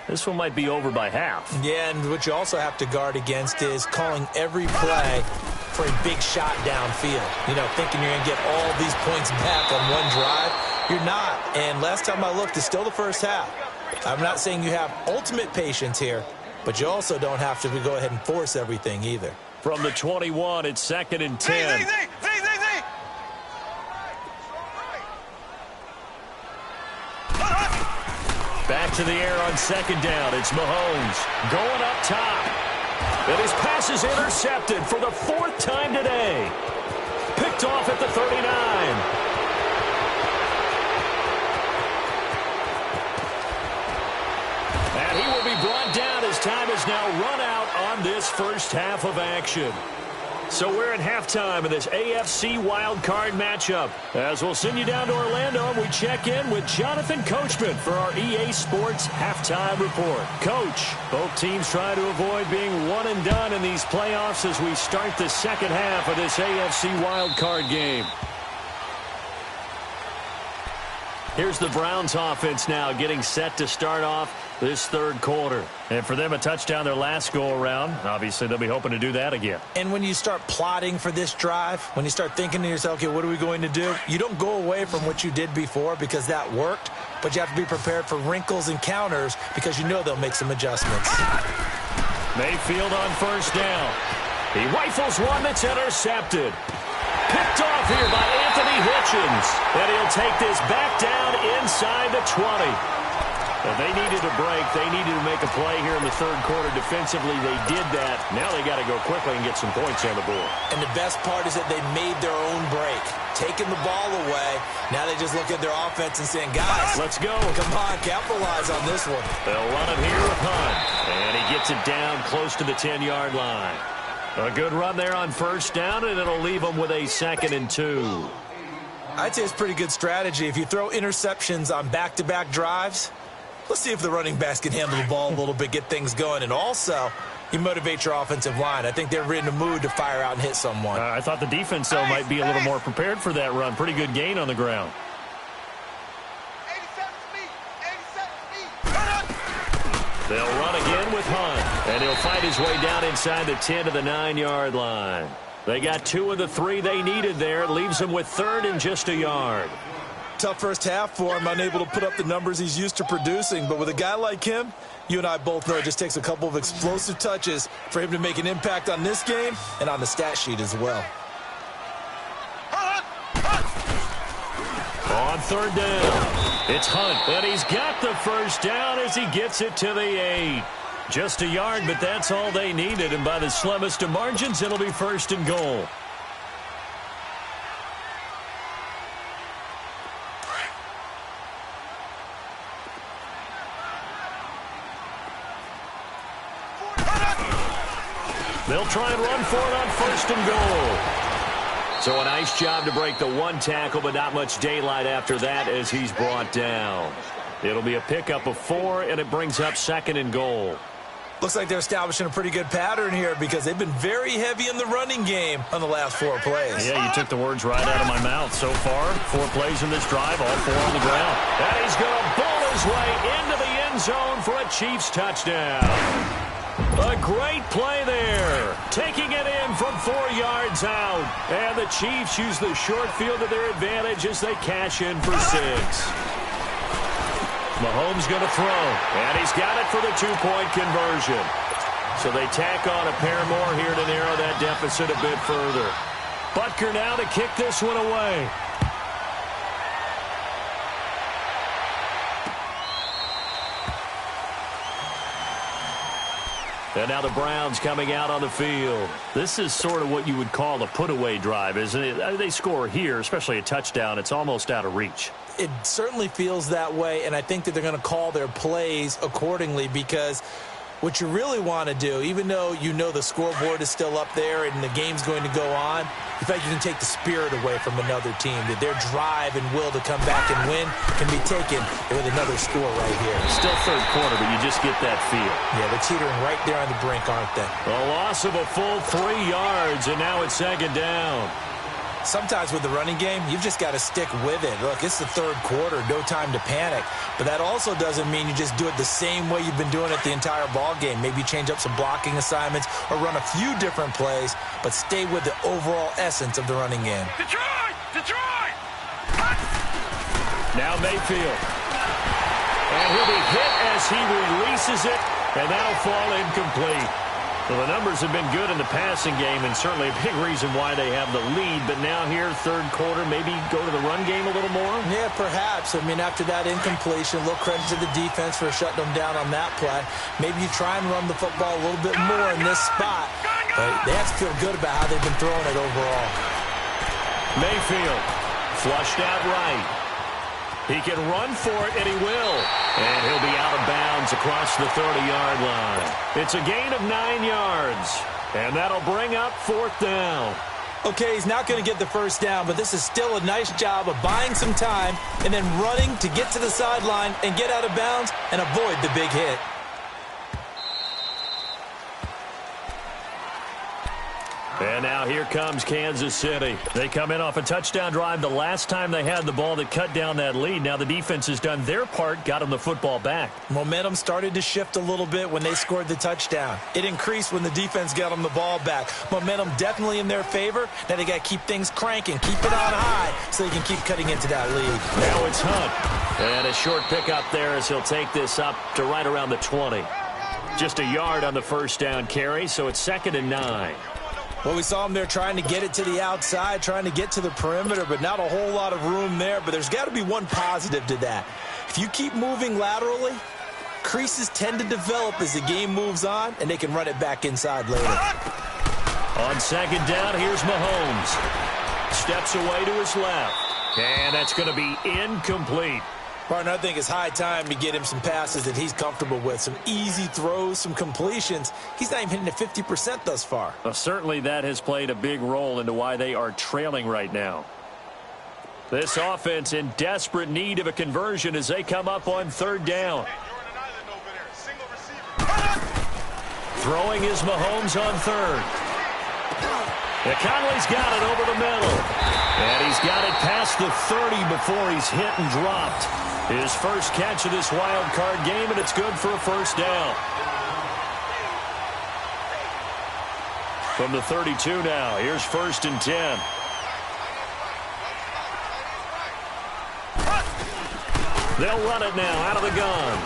This one might be over by half.
Yeah, and what you also have to guard against is calling every play for a big shot downfield. You know, thinking you're going to get all these points back on one drive. You're not. And last time I looked, it's still the first half. I'm not saying you have ultimate patience here, but you also don't have to go ahead and force everything either.
From the 21, it's 2nd and 10. Back to the air on 2nd down. It's Mahomes going up top. And his pass is intercepted for the 4th time today. Picked off at the 39. And he will be brought down as time is now run out on this first half of action. So we're at halftime of this AFC wildcard matchup. As we'll send you down to Orlando, and we check in with Jonathan Coachman for our EA Sports Halftime Report. Coach, both teams try to avoid being one and done in these playoffs as we start the second half of this AFC wildcard game. Here's the Browns offense now getting set to start off this third quarter. And for them, a touchdown their last go-around. Obviously, they'll be hoping to do that again.
And when you start plotting for this drive, when you start thinking to yourself, okay, what are we going to do? You don't go away from what you did before because that worked, but you have to be prepared for wrinkles and counters because you know they'll make some adjustments.
Mayfield on first down. He rifles one that's intercepted. Picked off here by Anthony Hitchens. And he'll take this back down inside the 20. And they needed a break. They needed to make a play here in the third quarter. Defensively, they did that. Now they got to go quickly and get some points on the board.
And the best part is that they made their own break. Taking the ball away. Now they just look at their offense and saying, guys,
let's go.
Come on, capitalize on this one.
They'll run it here with Hunt. And he gets it down close to the 10-yard line. A good run there on first down, and it'll leave them with a 2nd and 2.
I'd say it's pretty good strategy. If you throw interceptions on back-to-back drives, let's see if the running backs can handle the ball a little bit, get things going. And also, you motivate your offensive line. I think they're in the mood to fire out and hit someone.
I thought the defense, though, might be a little more prepared for that run. Pretty good gain on the ground. They'll run again with Hunt, and he'll fight his way down inside the 10 to the 9-yard line. They got 2 of the 3 they needed there. It leaves them with 3rd and just a yard.
Tough first half for him, unable to put up the numbers he's used to producing. But with a guy like him, you and I both know it just takes a couple of explosive touches for him to make an impact on this game and on the stat sheet as well.
On third down, it's Hunt, and he's got the first down as he gets it to the 8. Just a yard, but that's all they needed, and by the slimmest of margins, it'll be 1st and goal. They'll try and run for it on 1st and goal. So a nice job to break the 1 tackle, but not much daylight after that as he's brought down. It'll be a pickup of 4, and it brings up 2nd and goal.
Looks like they're establishing a pretty good pattern here because they've been very heavy in the running game on the last 4 plays.
Yeah, you took the words right out of my mouth. So far, 4 plays in this drive, all 4 on the ground. And he's going to bowl his way into the end zone for a Chiefs touchdown. A great play there. Taking it in from 4 yards out. And the Chiefs use the short field to their advantage as they cash in for 6. Mahomes going to throw. And he's got it for the 2-point conversion. So they tack on a pair more here to narrow that deficit a bit further. Butker now to kick this one away. And now the Browns coming out on the field. This is sort of what you would call a put-away drive, isn't it? They score here, especially a touchdown. It's almost out of reach.
It certainly feels that way, and I think that they're going to call their plays accordingly because what you really want to do, even though you know the scoreboard is still up there and the game's going to go on, in fact, you can take the spirit away from another team, that their drive and will to come back and win can be taken with another score right here.
Still third quarter, but you just get that feel.
Yeah, they're teetering right there on the brink, aren't they?
A loss of a full 3 yards, and now it's 2nd down.
Sometimes with the running game, you've just got to stick with it. Look, it's the third quarter, no time to panic. But that also doesn't mean you just do it the same way you've been doing it the entire ball game. Maybe change up some blocking assignments or run a few different plays, but stay with the overall essence of the running game.
Detroit! Detroit!
Now Mayfield. And he'll be hit as he releases it, and that'll fall incomplete. Well, the numbers have been good in the passing game, and certainly a big reason why they have the lead. But now here, third quarter, maybe go to the run game a little more?
Yeah, perhaps. I mean, after that incompletion, a little credit to the defense for shutting them down on that play. Maybe you try and run the football a little bit more in this spot. But they have to feel good about how they've been throwing it overall.
Mayfield, flushed out right. He can run for it, and he will. And he'll be out of bounds across the 30-yard line. It's a gain of 9 yards. And that'll bring up 4th down.
Okay, he's not going to get the first down, but this is still a nice job of buying some time and then running to get to the sideline and get out of bounds and avoid the big hit.
And now here comes Kansas City. They come in off a touchdown drive the last time they had the ball that cut down that lead. Now the defense has done their part, got them the football back.
Momentum started to shift a little bit when they scored the touchdown. It increased when the defense got them the ball back. Momentum definitely in their favor. Now they got to keep things cranking, keep it on high so they can keep cutting into that lead.
Now it's Hunt. And a short pickup there as he'll take this up to right around the 20. Just a yard on the first down carry, so it's 2nd and 9.
Well, we saw him there trying to get it to the outside, trying to get to the perimeter, but not a whole lot of room there. But there's got to be one positive to that. If you keep moving laterally, creases tend to develop as the game moves on, and they can run it back inside later.
On 2nd down, here's Mahomes. Steps away to his left. And that's going to be incomplete.
Partner, I think it's high time to get him some passes that he's comfortable with. Some easy throws, some completions. He's not even hitting at 50% thus far.
Well, certainly that has played a big role into why they are trailing right now. This offense in desperate need of a conversion as they come up on 3rd down. Throwing is Mahomes on 3rd. Yeah, Conley's got it over the middle. And he's got it past the 30 before he's hit and dropped. His first catch of this wild card game, and it's good for a first down. From the 32 now, here's 1st and 10. They'll run it now out of the gun.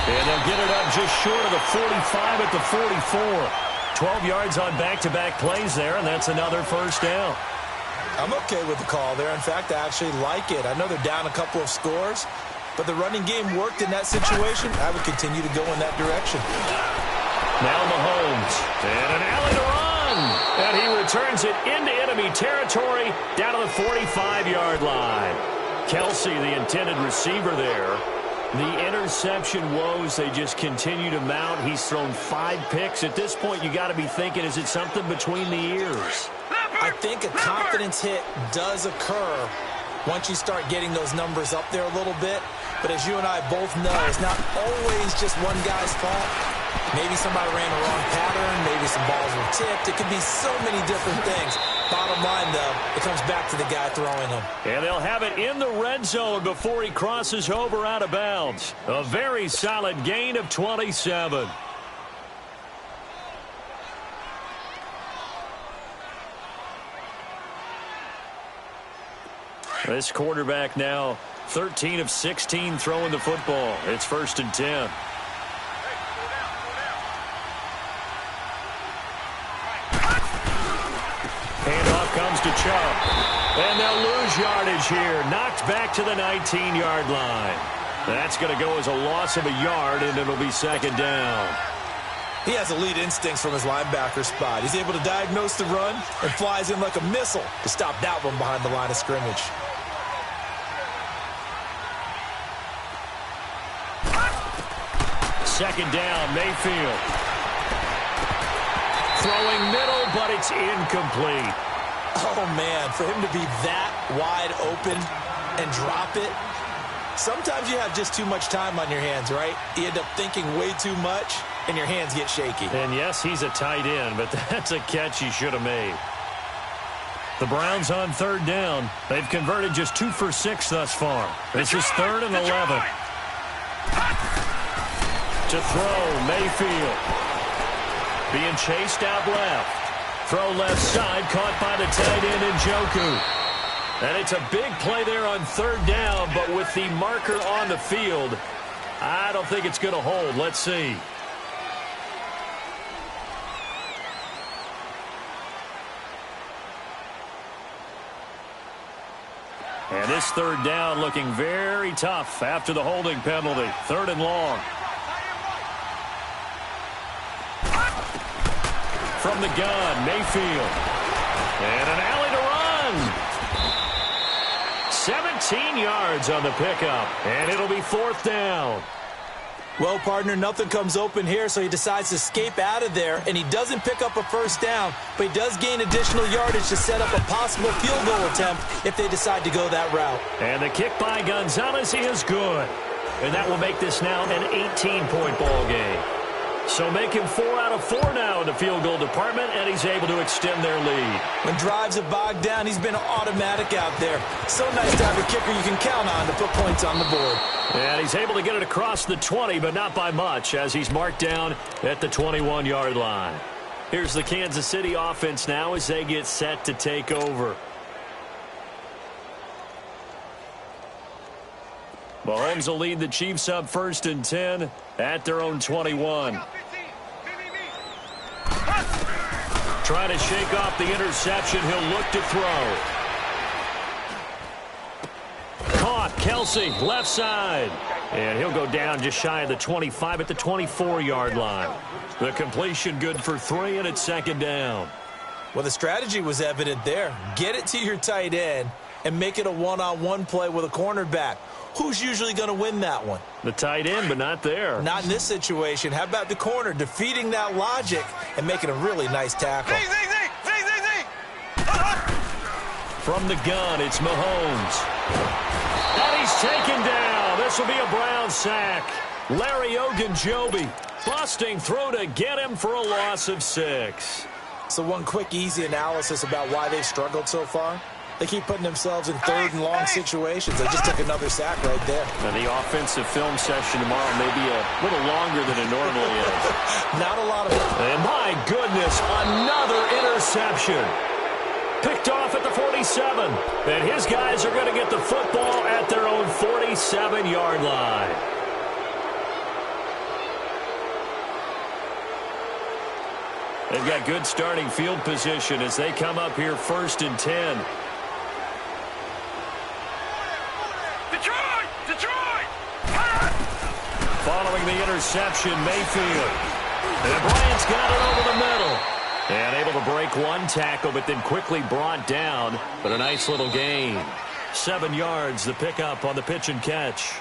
And they'll get it up just short of the 45 at the 44. 12 yards on back-to-back plays there, and that's another first down.
I'm okay with the call there. In fact, I actually like it. I know they're down a couple of scores, but the running game worked in that situation. I would continue to go in that direction.
Now Mahomes, and an alley to run. And he returns it into enemy territory down to the 45-yard line. Kelsey, the intended receiver there. The interception woes, they just continue to mount. He's thrown 5 picks. At this point, you got to be thinking, is it something between the ears?
I think a confidence hit does occur once you start getting those numbers up there a little bit. But as you and I both know, it's not always just one guy's fault. Maybe somebody ran the wrong pattern. Maybe some balls were tipped. It could be so many different things. Bottom line, though, it comes back to the guy throwing them.
And they'll have it in the red zone before he crosses over out of bounds. A very solid gain of 27. This quarterback now 13 of 16 throwing the football. It's 1st and 10. Handoff comes to Chubb. And they'll lose yardage here. Knocked back to the 19-yard line. That's going to go as a loss of a yard, and it'll be 2nd down.
He has elite instincts from his linebacker spot. He's able to diagnose the run and flies in like a missile to stop that one behind the line of scrimmage.
Second down, Mayfield. Throwing middle, but it's incomplete.
Oh, man, for him to be that wide open and drop it. Sometimes you have just too much time on your hands, right? You end up thinking way too much, and your hands get shaky.
And yes, he's a tight end, but that's a catch he should have made. The Browns on 3rd down. They've converted just 2 for 6 thus far. This is 3rd and 11. To throw, Mayfield. Being chased out left. Throw left side, caught by the tight end Njoku. And it's a big play there on 3rd down, but with the marker on the field, I don't think it's going to hold. Let's see. And this 3rd down looking very tough after the holding penalty. 3rd and long. From the gun, Mayfield. And an alley to run. 17 yards on the pickup. And it'll be 4th down.
Well, partner, nothing comes open here, so he decides to escape out of there, and he doesn't pick up a first down, but he does gain additional yardage to set up a possible field goal attempt if they decide to go that route.
And the kick by Gonzalez is good. And that will make this now an 18-point ball game. So making 4 out of 4 now in the field goal department, and he's able to extend their lead.
When drives have bogged down, he's been automatic out there. So nice to have a kicker you can count on to put points on the board.
And he's able to get it across the 20, but not by much, as he's marked down at the 21-yard line. Here's the Kansas City offense now as they get set to take over. Mahomes will lead the Chiefs up 1st and 10 at their own 21. Trying to shake off the interception. He'll look to throw. Caught. Kelsey, left side. And he'll go down just shy of the 25 at the 24-yard line. The completion good for 3, and it's 2nd down.
Well, the strategy was evident there. Get it to your tight end and make it a one-on-one play with a cornerback. Who's usually going to win that one?
The tight end, but not there.
Not in this situation. How about the corner defeating that logic and making a really nice tackle?
From the gun, it's Mahomes. And he's taken down. This will be a Brown sack. Larry Ogunjobi busting through to get him for a loss of 6.
So one quick, easy analysis about why they've struggled so far. They keep putting themselves in 3rd and long situations. They just took another sack right there.
Now the offensive film session tomorrow may be a little longer than it normally is.
Not a lot of it.
And my goodness, another interception. Picked off at the 47. And his guys are going to get the football at their own 47-yard line. They've got good starting field position as they come up here 1st and 10. Following the interception, Mayfield. And Bryant's got it over the middle. And able to break one tackle, but then quickly brought down. But a nice little gain. 7 yards, the pickup on the pitch and catch.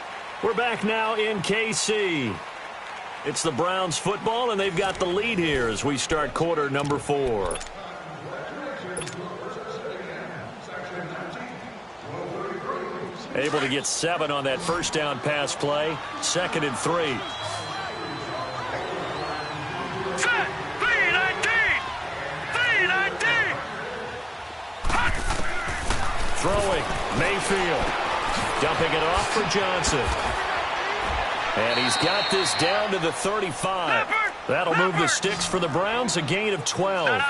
We're back now in KC. It's the Browns football, and they've got the lead here as we start quarter number 4. Able to get 7 on that first down pass play. 2nd and 3.
Set! 319! 319!
Throwing. Mayfield. Dumping it off for Johnson. And he's got this down to the 35. That'll move the sticks for the Browns, a gain of 12.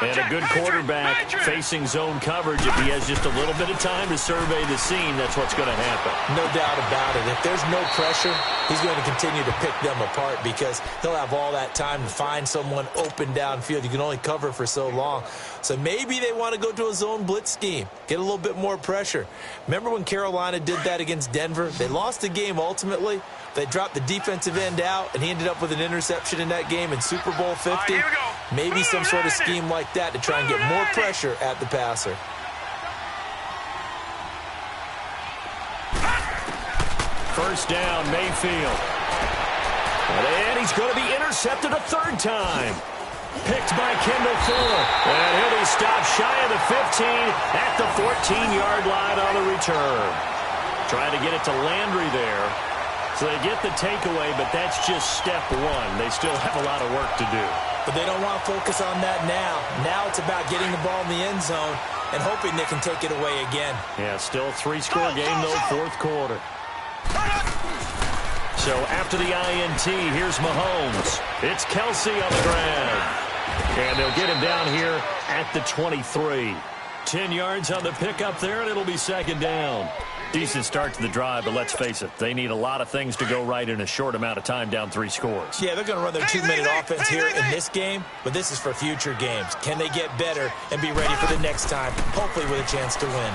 And a good quarterback facing zone coverage. If he has just a little bit of time to survey the scene, that's what's going to happen.
No doubt about it. If there's no pressure, he's going to continue to pick them apart because he'll have all that time to find someone open downfield. You can only cover for so long. So maybe they want to go to a zone blitz scheme, get a little bit more pressure. Remember when Carolina did that against Denver? They lost the game ultimately. They dropped the defensive end out, and he ended up with an interception in that game in Super Bowl 50. Maybe some sort of scheme like that to try and get more pressure at the passer.
First down, Mayfield. And he's going to be intercepted a 3rd time. Picked by Kendall Fuller. And he'll be stopped shy of the 15 at the 14-yard line on the return. Trying to get it to Landry there. So they get the takeaway, but that's just step 1. They still have a lot of work to do.
But they don't want to focus on that now. Now it's about getting the ball in the end zone and hoping they can take it away again.
Yeah, still a 3-score game, though, 4th quarter. So after the INT, here's Mahomes. It's Kelsey on the ground. And they'll get him down here at the 23. 10 yards on the pickup there, and it'll be 2nd down. Decent start to the drive, but let's face it, they need a lot of things to go right in a short amount of time, down 3 scores.
Yeah, they're going to run their 2-minute offense here in this game, but this is for future games. Can they get better and be ready for the next time, hopefully with a chance to win?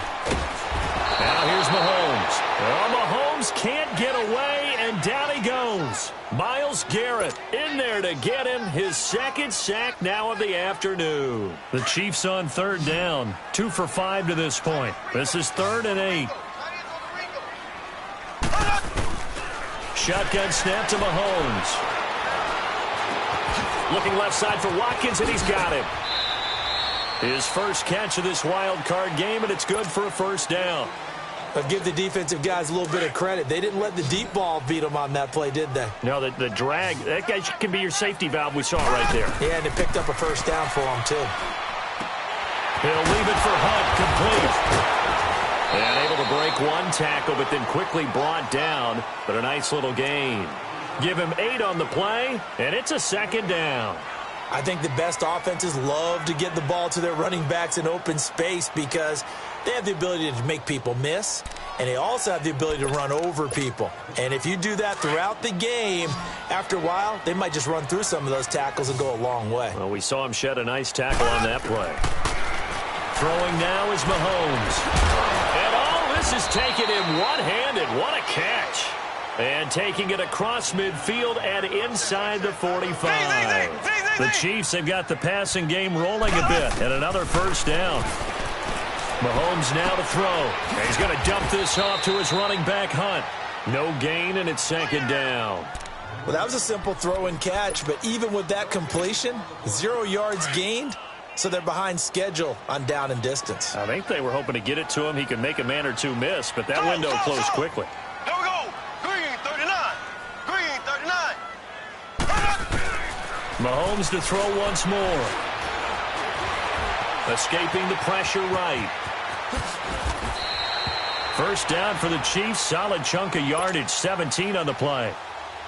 Now here's Mahomes. Well, Mahomes can't get away, and down he goes. Myles Garrett in there to get him his 2nd sack now of the afternoon. The Chiefs on 3rd down, 2 for 5 to this point. This is 3rd and 8. shotgun snap to Mahomes. Looking left side for Watkins, and he's got him. His first catch of this wild card game, and it's good for a first down.
I'll give the defensive guys a little bit of credit. They didn't let the deep ball beat them on that play, did they?
No, the drag, that guy can be your safety valve. We saw it right there.
Yeah, and they picked up a first down for him, too.
He'll leave it for Hunt, complete. And able to break one tackle, but then quickly brought down. But a nice little gain. Give him 8 on the play, and it's a second down.
I think the best offenses love to get the ball to their running backs in open space because they have the ability to make people miss, and they also have the ability to run over people. And if you do that throughout the game, after a while, they might just run through some of those tackles and go a long way.
Well, we saw him shed a nice tackle on that play. Throwing now is Mahomes. And all this is taken in one-handed. What a catch. And taking it across midfield and inside the 45. The Chiefs have got the passing game rolling a bit. And another first down. Mahomes now to throw. And he's going to dump this off to his running back, Hunt. No gain, and it's second down.
Well, that was a simple throw and catch, but even with that completion, 0 yards gained, so they're behind schedule on down and distance.
I think they were hoping to get it to him. He could make a man or two miss, but that window closed quickly.
Here we go. Green 39. Green 39.
Mahomes to throw once more. Escaping the pressure right. First down for the Chiefs. Solid chunk of yardage. 17 on the play.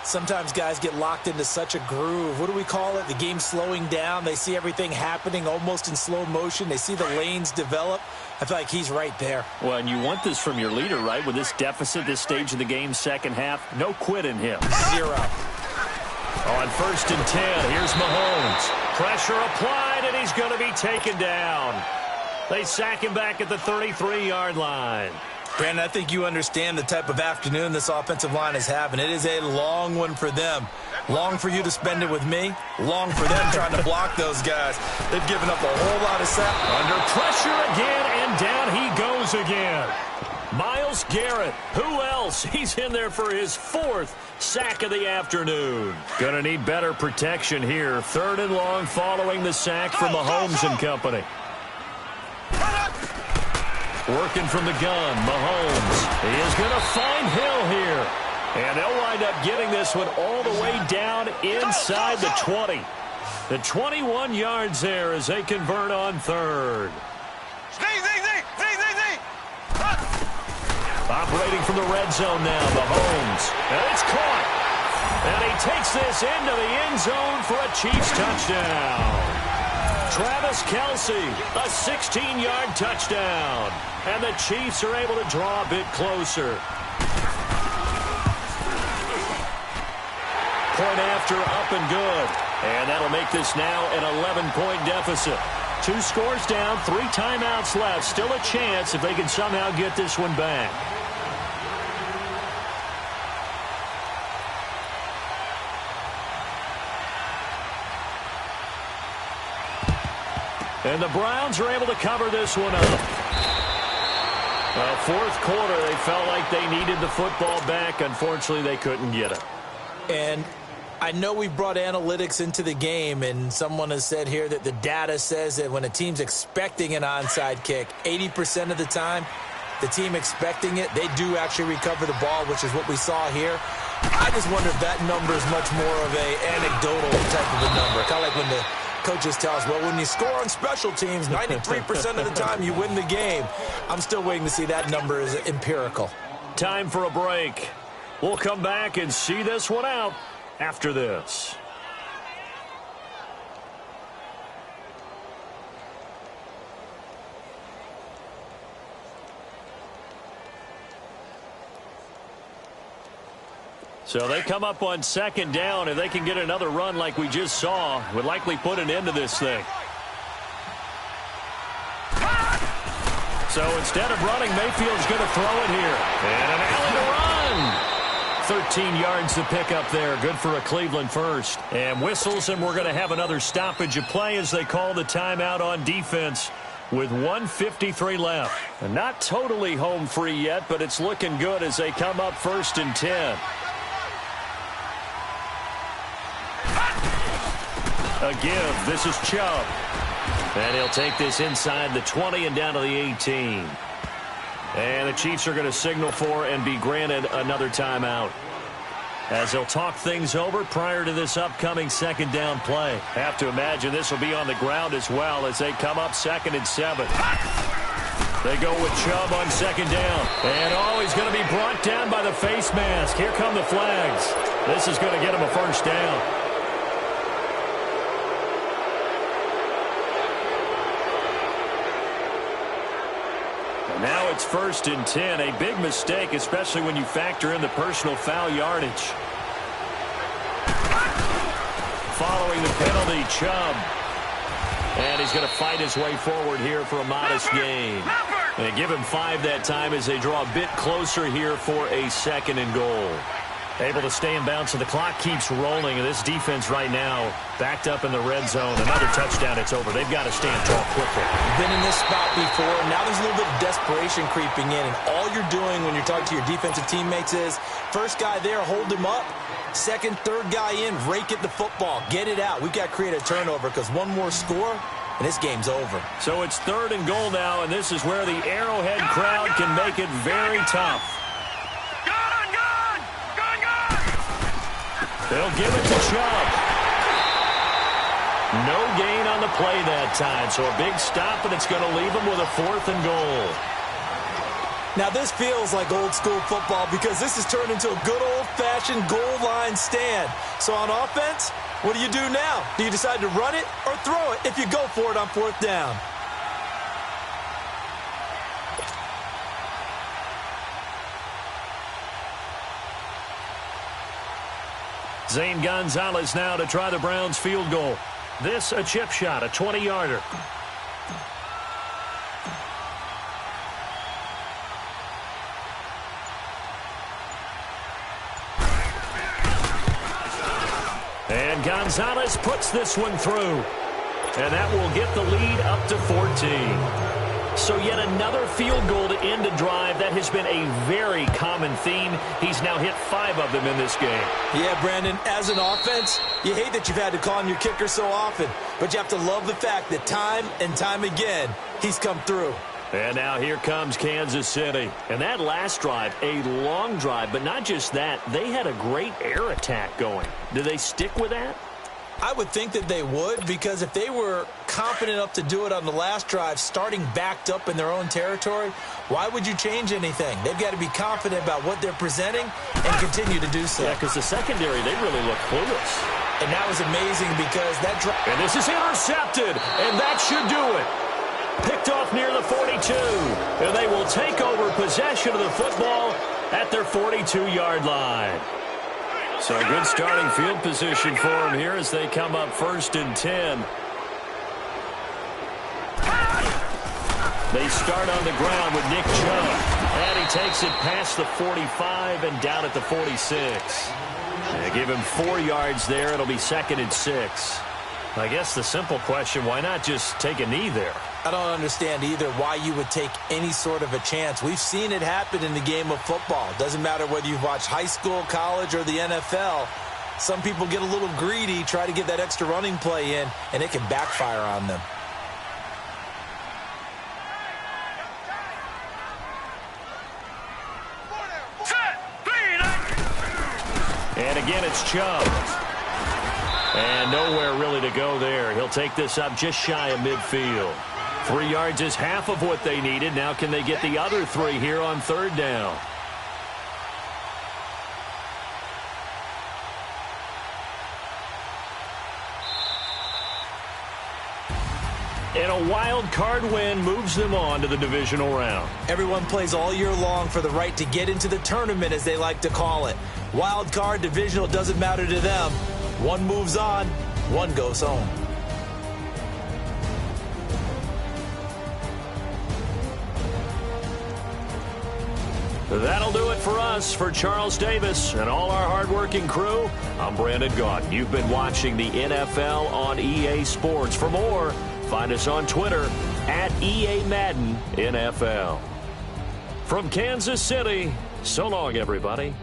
Sometimes guys get locked into such a groove. What do we call it? The game's slowing down. They see everything happening almost in slow motion. They see the lanes develop. I feel like he's right there.
Well, and you want this from your leader, right? With this deficit, this stage of the game, second half, no quit in him.
0.
On 1st and 10, here's Mahomes. Pressure applied, and he's going to be taken down. They sack him back at the 33-yard line.
Brandon, I think you understand the type of afternoon this offensive line is having. It is a long one for them. Long for you to spend it with me. Long for them trying to block those guys. They've given up a whole lot of sacks.
Under pressure again, and down he goes again. Myles Garrett, who else? He's in there for his 4th sack of the afternoon. Going to need better protection here. 3rd and long following the sack from Mahomes and company. Working from the gun, Mahomes. He is going to find Hill here. And they'll wind up getting this one all the way down inside the 20. The 21 yards there as they convert on 3rd. Operating from the red zone now, Mahomes. And it's caught. And he takes this into the end zone for a Chiefs touchdown. Travis Kelce, a 16-yard touchdown. And the Chiefs are able to draw a bit closer. Point after, up and good. And that'll make this now an 11-point deficit. 2 scores down, 3 timeouts left. Still a chance if they can somehow get this one back. And the Browns are able to cover this one up. Well, 4th quarter, they felt like they needed the football back. Unfortunately, they couldn't get it.
And I know we brought analytics into the game, and someone has said here that the data says that when a team's expecting an onside kick, 80% of the time, the team expecting it, they do actually recover the ball, which is what we saw here. I just wonder if that number is much more of a anecdotal type of a number. Kind of like when the coaches tell us, well, when you score on special teams, 93% of the time you win the game. I'm still waiting to see that number is empirical.
Time for a break. We'll come back and see this one out after this. So they come up on 2nd down. If they can get another run like we just saw, would likely put an end to this thing. So instead of running, Mayfield's going to throw it here. And an alley to run. 13 yards to pick up there. Good for a Cleveland first. And whistles, and we're going to have another stoppage of play as they call the timeout on defense with 1:53 left. And not totally home free yet, but it's looking good as they come up 1st and 10. A give. This is Chubb. And he'll take this inside the 20 and down to the 18. And the Chiefs are going to signal for and be granted another timeout, as they'll talk things over prior to this upcoming second down play. Have to imagine this will be on the ground as well as they come up 2nd and 7. They go with Chubb on 2nd down. And he's going to be brought down by the face mask. Here come the flags. This is going to get him a first down. Now it's 1st and 10. A big mistake, especially when you factor in the personal foul yardage. Following the penalty, Chubb. And he's going to fight his way forward here for a modest gain. They give him 5 that time as they draw a bit closer here for a 2nd and goal. Able to stay in bounds, so the clock keeps rolling. And this defense right now backed up in the red zone. Another touchdown, it's over. They've got to stand tall quickly.
Been in this spot before. Now there's a little bit of desperation creeping in. And all you're doing when you're talking to your defensive teammates is, first guy there, hold him up. Second, third guy in, rake at the football. Get it out. We've got to create a turnover because one more score, and this game's over.
So it's 3rd and goal now, and this is where the Arrowhead crowd can make it very tough. They'll give it to Chubb. No gain on the play that time, so a big stop, and it's going to leave them with a 4th and goal.
Now, this feels like old-school football because this has turned into a good old-fashioned goal line stand. So on offense, what do you do now? Do you decide to run it or throw it if you go for it on 4th down?
Zane Gonzalez now to try the Browns field goal. This a chip shot, a 20-yarder. And Gonzalez puts this one through. And that will get the lead up to 14. So yet another field goal to end a drive. That has been a very common theme. He's now hit 5 of them in this game.
Yeah, Brandon, as an offense, you hate that you've had to call on your kicker so often. But you have to love the fact that time and time again, he's come through.
And now here comes Kansas City. And that last drive, a long drive, but not just that. They had a great air attack going. Do they stick with that?
I would think that they would, because if they were confident enough to do it on the last drive, starting backed up in their own territory, why would you change anything? They've got to be confident about what they're presenting and continue to do so.
Yeah, because the secondary, they really look clueless.
And that was amazing because that drive...
And this is intercepted, and that should do it. Picked off near the 42, and they will take over possession of the football at their 42-yard line. So a good starting field position for them here as they come up 1st and 10. They start on the ground with Nick Chubb. And he takes it past the 45 and down at the 46. They give him 4 yards there. It'll be 2nd and 6. I guess the simple question, why not just take a knee there?
I don't understand either why you would take any sort of a chance. We've seen it happen in the game of football. Doesn't matter whether you've watched high school, college, or the NFL. Some people get a little greedy, try to get that extra running play in, and it can backfire on them.
And again, it's Chubb. And nowhere really to go there. He'll take this up just shy of midfield. 3 yards is half of what they needed. Now can they get the other 3 here on 3rd down? And a wild card win moves them on to the divisional round.
Everyone plays all year long for the right to get into the tournament, as they like to call it. Wild card, divisional, doesn't matter to them. One moves on, one goes home.
That'll do it for us. For Charles Davis and all our hardworking crew, I'm Brandon Gaudin. You've been watching the NFL on EA Sports. For more, find us on Twitter at EA Madden NFL. From Kansas City, so long, everybody.